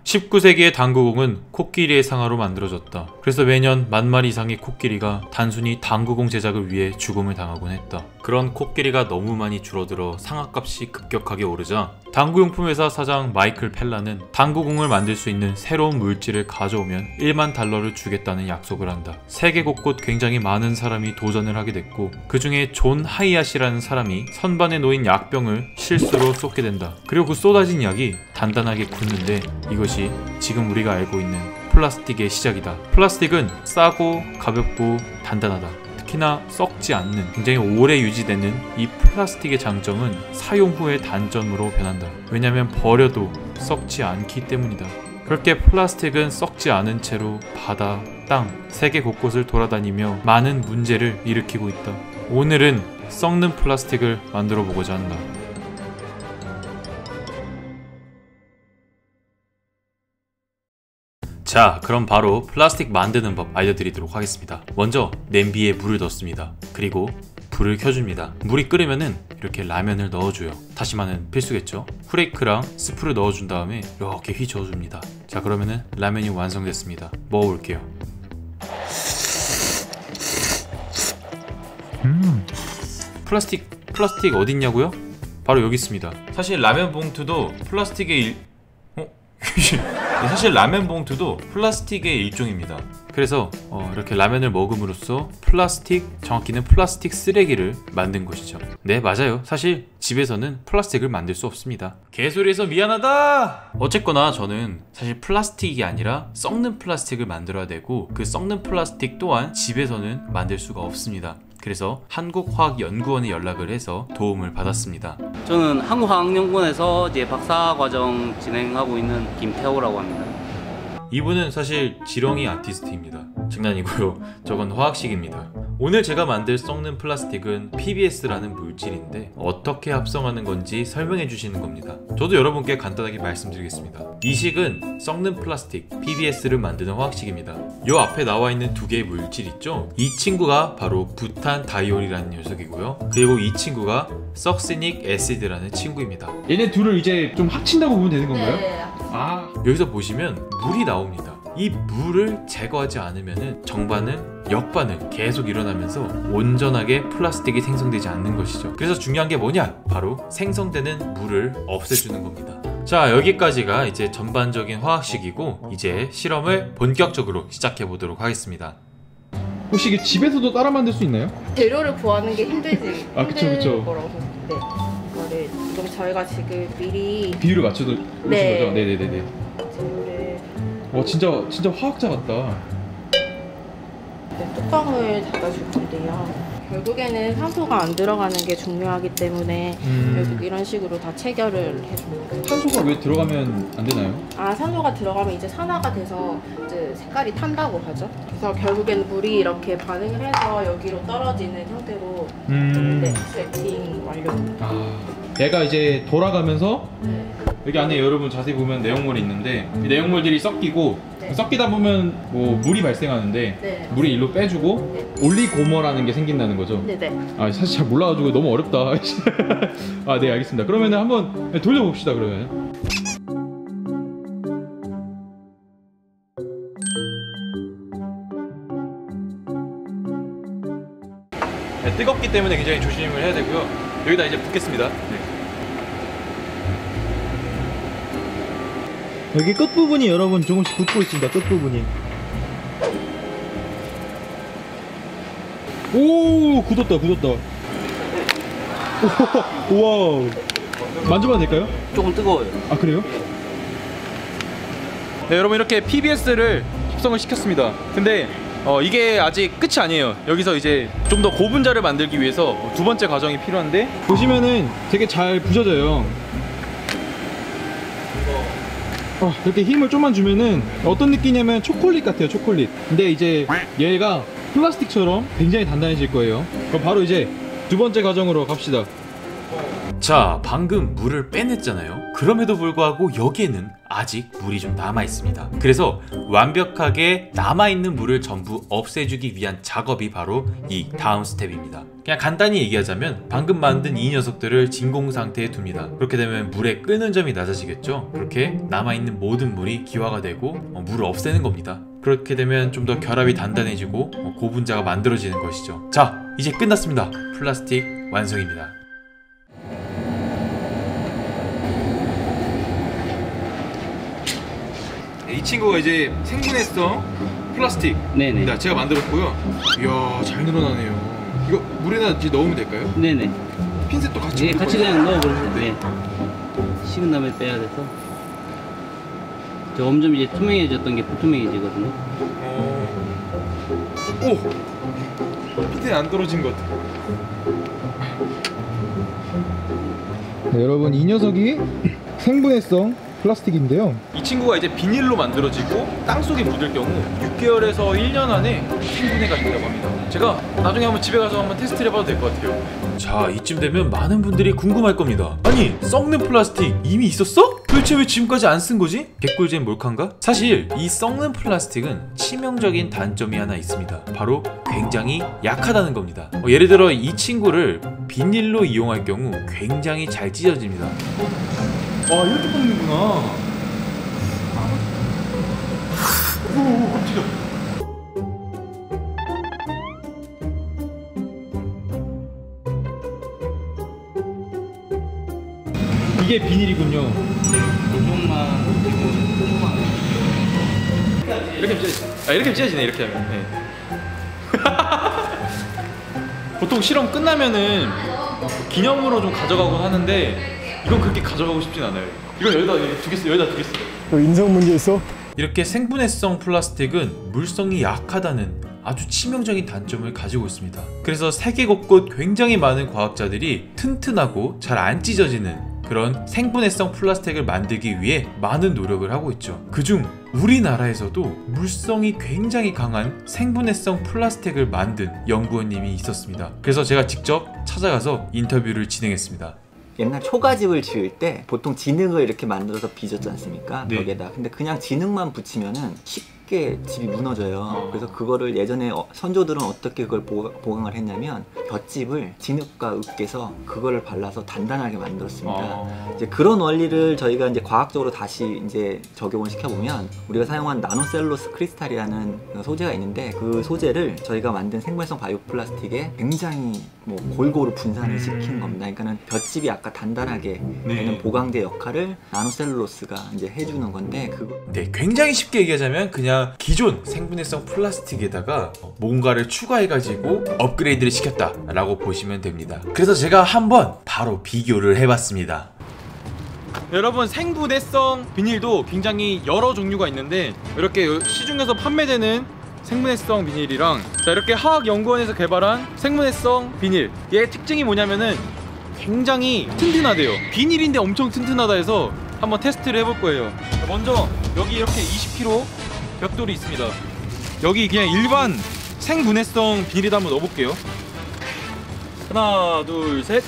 19세기의 당구공은 코끼리의 상아로 만들어졌다. 그래서 매년 10,000마리 이상의 코끼리가 단순히 당구공 제작을 위해 죽음을 당하곤 했다. 그런 코끼리가 너무 많이 줄어들어 상아값이 급격하게 오르자 당구용품 회사 사장 마이클 펠라는 당구공을 만들 수 있는 새로운 물질을 가져오면 1만 달러를 주겠다는 약속을 한다. 세계 곳곳 굉장히 많은 사람이 도전을 하게 됐고, 그 중에 존 하이앗이라는 사람이 선반에 놓인 약병을 실수로 쏟게 된다. 그리고 그 쏟아진 약이 단단하게 굳는데 이것이 지금 우리가 알고 있는 플라스틱의 시작이다. 플라스틱은 싸고 가볍고 단단하다. 특히나 썩지 않는, 굉장히 오래 유지되는 이 플라스틱의 장점은 사용 후의 단점으로 변한다. 왜냐면 버려도 썩지 않기 때문이다. 그렇게 플라스틱은 썩지 않은 채로 바다, 땅, 세계 곳곳을 돌아다니며 많은 문제를 일으키고 있다. 오늘은 썩는 플라스틱을 만들어 보고자 한다. 자, 그럼 바로 플라스틱 만드는 법 알려드리도록 하겠습니다. 먼저 냄비에 물을 넣습니다. 그리고 불을 켜줍니다. 물이 끓으면은 이렇게 라면을 넣어줘요. 다시마는 필수겠죠. 후레이크랑 스프를 넣어준 다음에 이렇게 휘저어줍니다. 자, 그러면은 라면이 완성됐습니다. 먹어볼게요. 플라스틱 어딨냐고요? 바로 여기 있습니다. 사실 라면 봉투도 플라스틱의 사실 라면 봉투도 플라스틱의 일종입니다. 그래서 이렇게 라면을 먹음으로써 정확히는 플라스틱 쓰레기를 만든 것이죠. 네, 맞아요. 사실 집에서는 플라스틱을 만들 수 없습니다. 개소리해서 미안하다! 어쨌거나 저는 사실 플라스틱이 아니라 썩는 플라스틱을 만들어야 되고, 그 썩는 플라스틱 또한 집에서는 만들 수가 없습니다. 그래서 한국화학연구원에 연락을 해서 도움을 받았습니다. 저는 한국화학연구원에서 이제 박사과정 진행하고 있는 김태호라고 합니다. 이분은 사실 지렁이 아티스트입니다. 장난이고요. 저건 화학식입니다. 오늘 제가 만들 썩는 플라스틱은 PBS라는 물질인데 어떻게 합성하는 건지 설명해 주시는 겁니다. 저도 여러분께 간단하게 말씀드리겠습니다. 이 식은 썩는 플라스틱 PBS를 만드는 화학식입니다. 요 앞에 나와 있는 두 개의 물질 있죠? 이 친구가 바로 부탄 다이올이라는 녀석이고요. 그리고 이 친구가 석시닉 애시드라는 친구입니다. 얘네 둘을 이제 좀 합친다고 보면 되는 건가요? 네. 여기서 보시면 물이 나옵니다. 이 물을 제거하지 않으면 정반응, 역반응 계속 일어나면서 온전하게 플라스틱이 생성되지 않는 것이죠. 그래서 중요한 게 뭐냐? 바로 생성되는 물을 없애주는 겁니다. 자, 여기까지가 이제 전반적인 화학식이고, 이제 실험을 본격적으로 시작해 보도록 하겠습니다. 혹시 이게 집에서도 따라 만들 수 있나요? 재료를 구하는 게 힘들지. 아, 그쵸. 거라고 생각해요. 이거를 지금 저희가 지금 미리 비율을 맞춰서 오신 거죠? 네네네네. 재료를 진짜 화학자 같다. 뚜껑을 닫아줄 건데요. 결국에는 산소가 안 들어가는 게 중요하기 때문에 결국 이런 식으로 다 체결을 해줍니다. 산소가 왜 들어가면 안 되나요? 산소가 들어가면 이제 산화가 돼서 이제 색깔이 탄다고 하죠. 그래서 결국에는 물이 이렇게 반응을 해서 여기로 떨어지는 형태로 네, 세팅 완료입니다. 얘가 이제 돌아가면서 네. 여기 안에 여러분 자세히 보면 내용물이 있는데, 이 내용물들이 섞이고, 섞이다 보면 뭐 물이 발생하는데 물이 일로 빼주고 올리고머라는 게 생긴다는 거죠. 네네. 사실 잘 몰라가지고 너무 어렵다. 네, 알겠습니다. 그러면 한번 돌려봅시다. 그러면 뜨겁기 때문에 굉장히 조심을 해야 되고요. 여기다 이제 붓겠습니다. 여기 끝부분이 여러분 조금씩 붙고 있습니다. 끝부분이. 오, 굳었다. 우와. 만져봐도 될까요? 조금 뜨거워요. 아, 그래요? 네, 여러분 이렇게 PBS를 합성을 시켰습니다. 근데 이게 아직 끝이 아니에요. 여기서 이제 좀 더 고분자를 만들기 위해서 두 번째 과정이 필요한데, 보시면은 되게 잘 부서져요. 이렇게 힘을 좀만 주면은 어떤 느낌이냐면 초콜릿 같아요. 초콜릿. 근데 이제 얘가 플라스틱처럼 굉장히 단단해질 거예요. 그럼 바로 이제 두 번째 과정으로 갑시다. 자, 방금 물을 빼냈잖아요. 그럼에도 불구하고 여기에는 아직 물이 좀 남아 있습니다. 그래서 완벽하게 남아있는 물을 전부 없애주기 위한 작업이 바로 이 다음 스텝입니다. 그냥 간단히 얘기하자면 방금 만든 이 녀석들을 진공 상태에 둡니다. 그렇게 되면 물의 끄는 점이 낮아지겠죠. 그렇게 남아있는 모든 물이 기화가 되고 물을 없애는 겁니다. 그렇게 되면 좀 더 결합이 단단해지고 고분자가 만들어지는 것이죠. 자, 이제 끝났습니다. 플라스틱 완성입니다. 이 친구가 이제 생분해성 플라스틱. 네네. 제가 만들었고요. 이야, 잘 늘어나네요. 이거 물에다 이제 넣으면 될까요? 네네. 핀셋도 같이. 네, 같이 그냥 넣어버리세요. 네. 식은 다음에 빼야 돼서. 점점 이제 투명해졌던 게 불투명해지거든요. 오! 핀셋 안 떨어진 것 같아. 네, 여러분 이 녀석이 생분해성 플라스틱인데요. 이 친구가 이제 비닐로 만들어지고 땅속에 묻을 경우 6개월에서 1년 안에 생분해가 된다고 합니다. 제가 나중에 한번 집에 가서 한번 테스트를 해봐도 될 것 같아요. 자, 이쯤 되면 많은 분들이 궁금할 겁니다. 아니, 썩는 플라스틱 이미 있었어? 도대체 왜 지금까지 안 쓴 거지? 개꿀잼 몰카인가? 사실 이 썩는 플라스틱은 치명적인 단점이 하나 있습니다. 바로 굉장히 약하다는 겁니다. 예를 들어 이 친구를 비닐로 이용할 경우 굉장히 잘 찢어집니다. 와, 이렇게 뽑는구나. 오, 깜짝이야. 이게 비닐이군요. 조금만 이렇게 하면 찢어지네. 이렇게 하면 찢어지네. 이렇게 하면. 네. 보통 실험 끝나면은 기념으로 좀 가져가곤 하는데 이건 그렇게 가져가고 싶진 않아요. 이건 여기다 두겠어요. 여기다 두겠어요. 인성 문제 있어? 이렇게 생분해성 플라스틱은 물성이 약하다는 아주 치명적인 단점을 가지고 있습니다. 그래서 세계 곳곳 굉장히 많은 과학자들이 튼튼하고 잘 안 찢어지는 그런 생분해성 플라스틱을 만들기 위해 많은 노력을 하고 있죠. 그중 우리나라에서도 물성이 굉장히 강한 생분해성 플라스틱을 만든 연구원님이 있었습니다. 그래서 제가 직접 찾아가서 인터뷰를 진행했습니다. 옛날 초가집을 지을 때 보통 진흙을 이렇게 만들어서 빚었지 않습니까? 네. 벽에다. 근데 그냥 진흙만 붙이면은 쉽게 집이 무너져요. 그래서 그거를 예전에 선조들은 어떻게 그걸 보강을 했냐면 볏짚을 진흙과 으깨서 그거를 발라서 단단하게 만들었습니다. 이제 그런 원리를 저희가 이제 과학적으로 다시 이제 적용을 시켜보면 우리가 사용한 나노셀룰로스 크리스탈이라는 소재가 있는데 그 소재를 저희가 만든 생분해성 바이오 플라스틱에 굉장히 뭐 골고루 분산을 시킨 겁니다. 그러니까는 볏짚이 아까 단단하게 되는 보강제 역할을 나노셀룰로스가 이제 해주는 건데 네, 굉장히 쉽게 얘기하자면 그냥 기존 생분해성 플라스틱에다가 뭔가를 추가해가지고 업그레이드를 시켰다 라고 보시면 됩니다. 그래서 제가 한번 바로 비교를 해봤습니다. 여러분, 생분해성 비닐도 굉장히 여러 종류가 있는데 이렇게 시중에서 판매되는 생분해성 비닐이랑 이렇게 화학연구원에서 개발한 생분해성 비닐, 얘의 특징이 뭐냐면은 굉장히 튼튼하대요. 비닐인데 엄청 튼튼하다 해서 한번 테스트를 해볼 거예요. 먼저 여기 이렇게 20kg 벽돌이 있습니다. 여기 그냥 일반 생분해성 비닐에다 한번 넣어볼게요. 하나, 둘, 셋.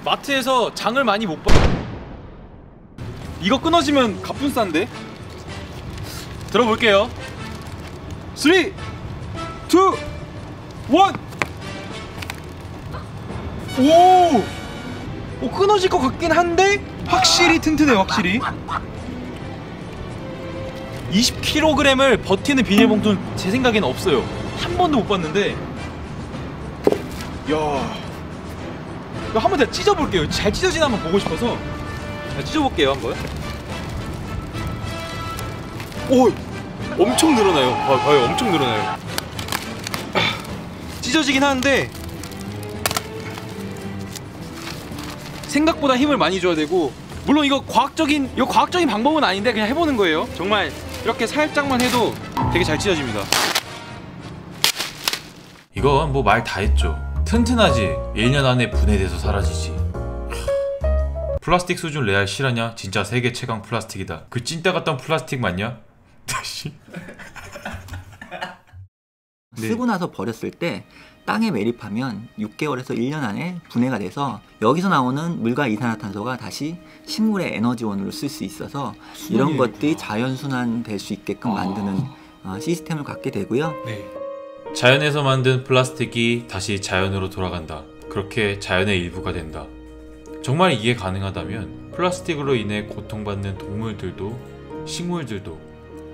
마트에서 장을 많이 못 봐. 이거 끊어지면 갑분싼데? 들어볼게요. 3, 2, 1. 오! 끊어질 것 같긴 한데 확실히 튼튼해요. 확실히 20kg을 버티는 비닐봉투는 제 생각에는 없어요. 한 번도 못 봤는데. 이야, 이거 한번 제가 찢어볼게요. 잘 찢어지나 한번 보고 싶어서 찢어볼게요. 한번. 오! 엄청 늘어나요. 봐요. 엄청 늘어나요. 찢어지긴 하는데 생각보다 힘을 많이 줘야 되고, 물론 이거 과학적인 방법은 아닌데 그냥 해보는 거예요. 정말 이렇게 살짝만 해도 되게 잘 찢어집니다. 이거 뭐 말 다 했죠. 튼튼하지. 1년 안에 분해돼서 사라지지. 플라스틱 수준 레알 실화냐? 진짜 세계 최강 플라스틱이다. 그 찐따 같던 플라스틱 맞냐? 쓰고 나서 버렸을 때 땅에 매립하면 6개월에서 1년 안에 분해가 돼서 여기서 나오는 물과 이산화탄소가 다시 식물의 에너지원으로 쓸 수 있어서 이런 것들이 자연순환 될 수 있게끔 만드는 시스템을 갖게 되고요. 네. 자연에서 만든 플라스틱이 다시 자연으로 돌아간다. 그렇게 자연의 일부가 된다. 정말 이게 가능하다면 플라스틱으로 인해 고통받는 동물들도 식물들도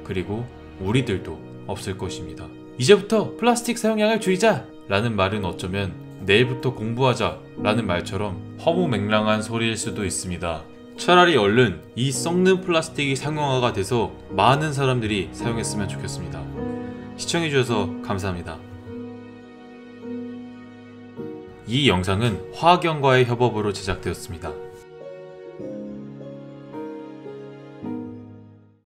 그리고 우리들도 없을 것입니다. 이제부터 플라스틱 사용량을 줄이자! 라는 말은 어쩌면 내일부터 공부하자! 라는 말처럼 허무맹랑한 소리일 수도 있습니다. 차라리 얼른 이 썩는 플라스틱이 상용화가 돼서 많은 사람들이 사용했으면 좋겠습니다. 시청해주셔서 감사합니다. 이 영상은 화학연과의 협업으로 제작되었습니다.